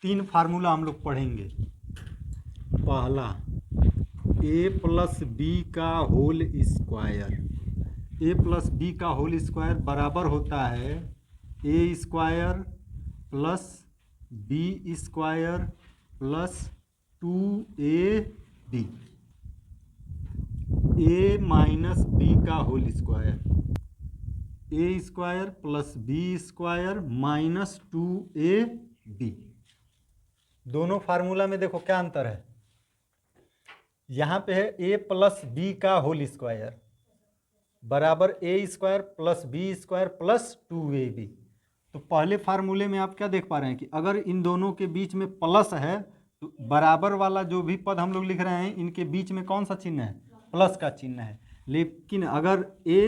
3 formula हम लोग पढ़ेंगे। पहला a प्लस बी का whole square, a plus B का होल स्क्वायर बराबर होता है a square plus B square plus 2ab, a minus B का whole square, a square plus B square minus 2ab। दोनों फार्मूला में देखो क्या अंतर है। यहाँ पे है a प्लस बी का होल स्क्वायर बराबर a square plus B square plus 2ab। तो पहले फार्मूले में आप क्या देख पा रहे हैं कि अगर इन दोनों के बीच में प्लस है तो बराबर वाला जो भी पद हम लोग लिख रहे हैं इनके बीच में कौन सा चिन्ह है, प्लस का चिन्ह है। लेकिन अगर a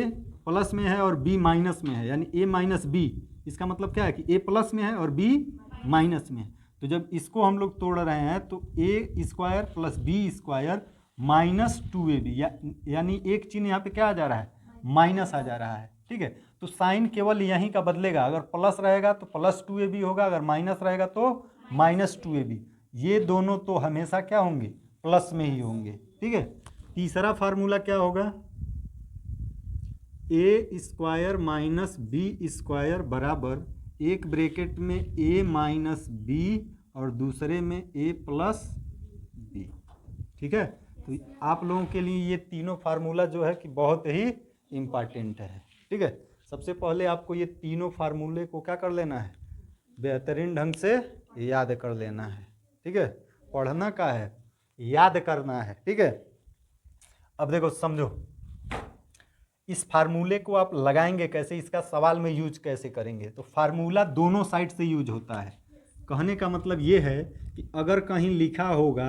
प्लस में है और b माइनस में है यानी a माइनस बी, इसका मतलब क्या है कि a प्लस में है और b माइनस में है। तो जब इसको हम लोग तोड़ रहे हैं तो a square plus B square minus 2ab, यानी एक चिन्ह यहाँ पे क्या आ जा रहा है, माइनस आ जा रहा है। ठीक है, तो साइन केवल यहीं का बदलेगा, अगर प्लस रहेगा तो प्लस 2ab होगा, अगर माइनस रहेगा तो माइनस 2ab। ये दोनों तो हमेशा क्या होंगे, प्लस में ही होंगे। ठीक है, तीसरा फार्मूला क्या होगा, a square minus b square बराबर एक ब्रैकेट में a माइनस बी और दूसरे में a प्लस बी। ठीक है, तो आप लोगों के लिए ये तीनों फार्मूला जो है कि बहुत ही इम्पॉर्टेंट है। ठीक है, सबसे पहले आपको ये तीनों फार्मूले को क्या कर लेना है, बेहतरीन ढंग से याद कर लेना है। ठीक है, पढ़ना का है, याद करना है। ठीक है, अब देखो समझो इस फार्मूले को आप लगाएंगे कैसे, इसका सवाल में यूज कैसे करेंगे। तो फार्मूला दोनों साइड से यूज होता है। कहने का मतलब ये है कि अगर कहीं लिखा होगा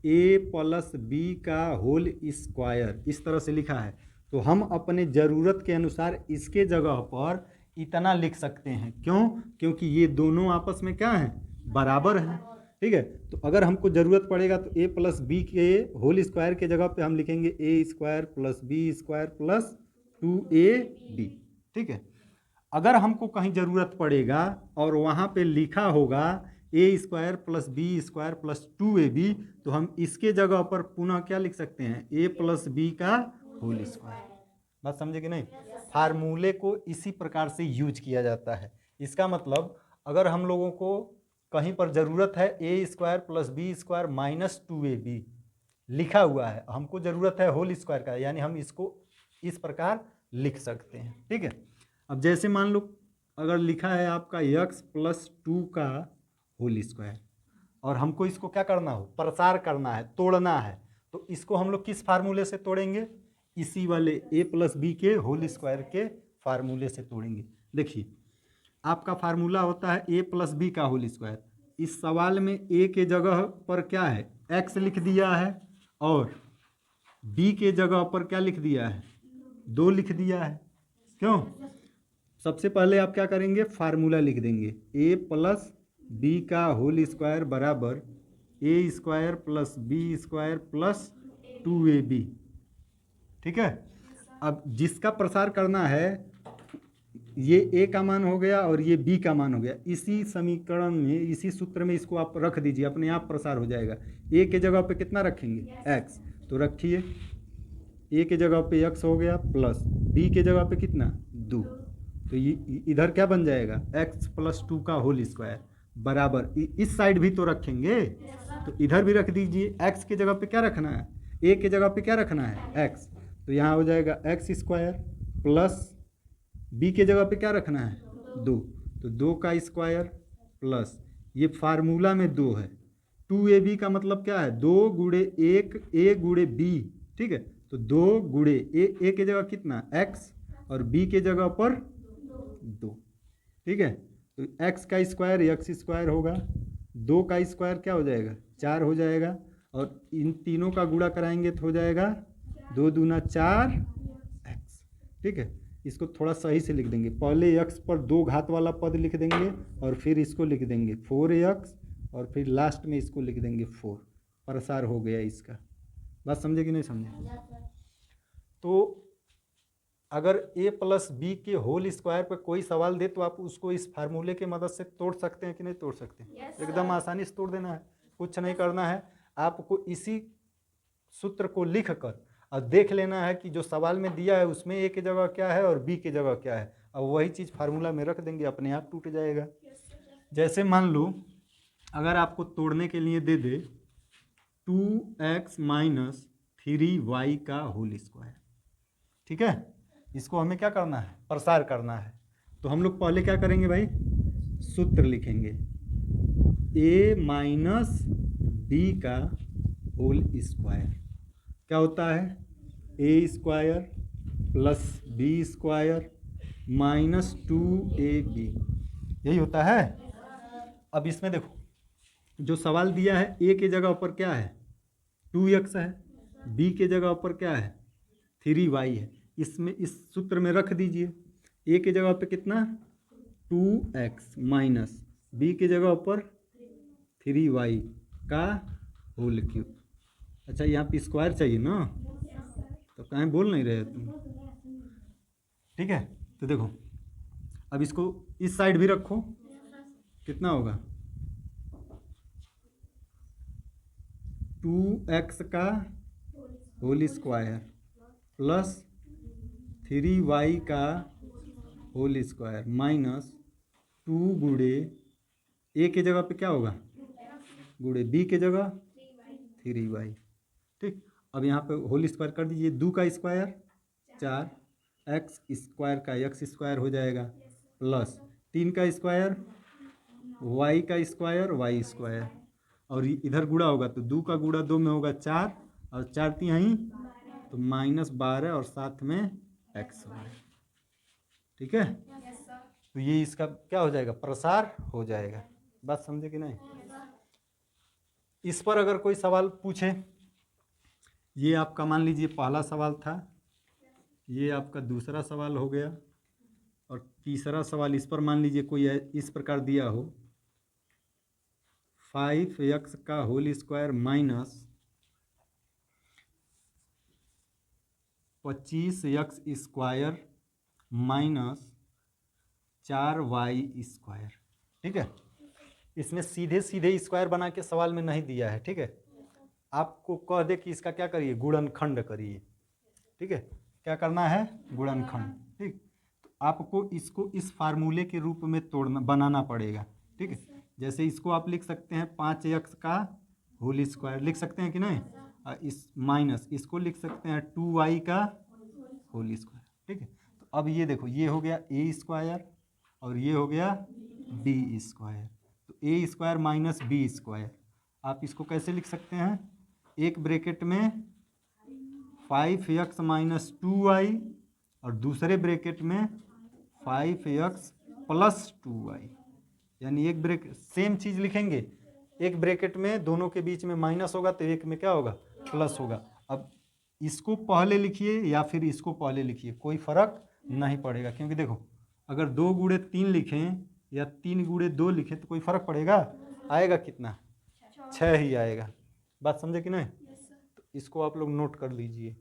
a प्लस बी का होल स्क्वायर, इस तरह से लिखा है, तो हम अपने ज़रूरत के अनुसार इसके जगह पर इतना लिख सकते हैं। क्यों, क्योंकि ये दोनों आपस में क्या हैं, बराबर हैं। ठीक है, तो अगर हमको ज़रूरत पड़ेगा तो a प्लस बी के होल स्क्वायर के जगह पे हम लिखेंगे a square plus B square plus 2ab। ठीक है, अगर हमको कहीं ज़रूरत पड़ेगा और वहाँ पे लिखा होगा a square plus B square plus 2ab, तो हम इसके जगह पर पुनः क्या लिख सकते हैं, a प्लस बी का होल स्क्वायर। बात समझे कि नहीं, फार्मूले को इसी प्रकार से यूज किया जाता है। इसका मतलब अगर हम लोगों को कहीं पर ज़रूरत है a square plus B square minus 2ab लिखा हुआ है, हमको ज़रूरत है होल स्क्वायर का, यानी हम इसको इस प्रकार लिख सकते हैं। ठीक है, अब जैसे मान लो अगर लिखा है आपका x प्लस 2 का होल स्क्वायर और हमको इसको क्या करना हो, प्रसार करना है, तोड़ना है, तो इसको हम लोग किस फार्मूले से तोड़ेंगे, इसी वाले a प्लस बी के होल स्क्वायर के फार्मूले से तोड़ेंगे। देखिए आपका फार्मूला होता है a प्लस बी का होल स्क्वायर। इस सवाल में a के जगह पर क्या है, x लिख दिया है और b के जगह पर क्या लिख दिया है, 2 लिख दिया है। क्यों, सबसे पहले आप क्या करेंगे, फार्मूला लिख देंगे a प्लस बी का होल स्क्वायर बराबर a square plus B square plus 2ab। ठीक है, अब जिसका प्रसार करना है ये a का मान हो गया और ये b का मान हो गया, इसी समीकरण में, इसी सूत्र में इसको आप रख दीजिए, अपने आप प्रसार हो जाएगा। a के जगह पे कितना रखेंगे, x, तो रखिए a के जगह पे x हो गया प्लस b के जगह पे कितना 2, तो ये इधर क्या बन जाएगा, x प्लस 2 का होल स्क्वायर बराबर, इस साइड भी तो रखेंगे तो इधर भी रख दीजिए। x के जगह पे क्या रखना है, a के जगह पे क्या रखना है x, तो यहाँ हो जाएगा x स्क्वायर प्लस b के जगह पे क्या रखना है 2, तो 2 का स्क्वायर प्लस ये फार्मूला में 2 है, 2ab का मतलब क्या है, 2 गुणे 1 a गुणे b। ठीक है, तो 2 गुणे a के जगह कितना x और b के जगह पर 2। ठीक है, तो x का स्क्वायर x स्क्वायर होगा, 2 का स्क्वायर क्या हो जाएगा 4 हो जाएगा, और इन तीनों का गुणा कराएंगे तो हो जाएगा 2 दूना 4x। ठीक है, इसको थोड़ा सही से लिख देंगे, पहले x पर 2 घात वाला पद लिख देंगे और फिर इसको लिख देंगे 4x और फिर लास्ट में इसको लिख देंगे 4, प्रसार हो गया इसका। बात समझे कि नहीं समझे। तो अगर a प्लस बी के होल स्क्वायर पे कोई सवाल दे तो आप उसको इस फार्मूले की मदद से तोड़ सकते हैं कि नहीं तोड़ सकते? एकदम आसानी से तोड़ देना है, कुछ नहीं करना है। आपको इसी सूत्र को लिख कर और देख लेना है कि जो सवाल में दिया है उसमें a की जगह क्या है और b की जगह क्या है, और वही चीज़ फार्मूला में रख देंगे, अपने आप टूट जाएगा। जैसे मान लो अगर आपको तोड़ने के लिए दे दे 2x माइनस 3y का होल स्क्वायर, ठीक है, इसको हमें क्या करना है? प्रसार करना है। तो हम लोग पहले क्या करेंगे भाई? सूत्र लिखेंगे a माइनस बी का होल स्क्वायर क्या होता है? a square plus B square minus 2ab, यही होता है। अब इसमें देखो जो सवाल दिया है a के जगह पर क्या है? 2x है, b के जगह पर क्या है? 3y है। इसमें इस सूत्र में रख दीजिए a के जगह पे कितना? 2x माइनस b के जगह पर 3y का होल क्यूब। अच्छा यहाँ पे स्क्वायर चाहिए ना, तो कहीं बोल नहीं रहे तुम, ठीक है। तो देखो अब इसको इस साइड भी रखो, कितना होगा? 2x का होल स्क्वायर प्लस 3y का होल स्क्वायर माइनस 2 गुणे a के जगह पे क्या होगा? गुणे b के जगह 3y, ठीक। अब यहाँ पे होल स्क्वायर कर दीजिए, 2 का स्क्वायर 4, x स्क्वायर का x स्क्वायर हो जाएगा, प्लस 3 का स्क्वायर y का स्क्वायर y स्क्वायर, और इधर गुणा होगा तो 2 का गुणा 2 में होगा 4, और 4 तिहाई तो -12 और साथ में x होगा, ठीक है। तो ये इसका क्या हो जाएगा? प्रसार हो जाएगा। बात समझे कि नहीं? इस पर अगर कोई सवाल पूछे, ये आपका मान लीजिए पहला सवाल था, ये आपका दूसरा सवाल हो गया, और तीसरा सवाल इस पर मान लीजिए कोई इस प्रकार दिया हो 5x का whole square minus 25x square minus 4y square, ठीक है। इसमें सीधे सीधे स्क्वायर बना के सवाल में नहीं दिया है, ठीक है। आपको कह दे कि इसका क्या करिए? गुणनखंड करिए, ठीक है। क्या करना है? गुणनखंड, ठीक। तो आपको इसको इस फार्मूले के रूप में तोड़ना बनाना पड़ेगा, ठीक है। जैसे इसको आप लिख सकते हैं 5x का होल स्क्वायर, लिख सकते हैं कि नहीं? और इस माइनस इसको लिख सकते हैं 2y का होल स्क्वायर, ठीक है। तो अब ये देखो, ये हो गया a स्क्वायर और ये हो गया b स्क्वायर। तो a square minus b square, आप इसको कैसे लिख सकते हैं? एक ब्रैकेट में 5x माइनस 2y और दूसरे ब्रैकेट में 5x प्लस 2y, यानी एक ब्रैकेट सेम चीज़ लिखेंगे, एक ब्रैकेट में दोनों के बीच में माइनस होगा तो एक में क्या होगा? प्लस होगा। अब इसको पहले लिखिए या फिर इसको पहले लिखिए, कोई फर्क नहीं पड़ेगा, क्योंकि देखो अगर 2 गुणे 3 लिखें या 3 गुणे 2 लिखें तो कोई फर्क पड़ेगा? आएगा कितना? 6 ही आएगा। बात समझे कि नहीं? तो इसको आप लोग नोट कर लीजिए।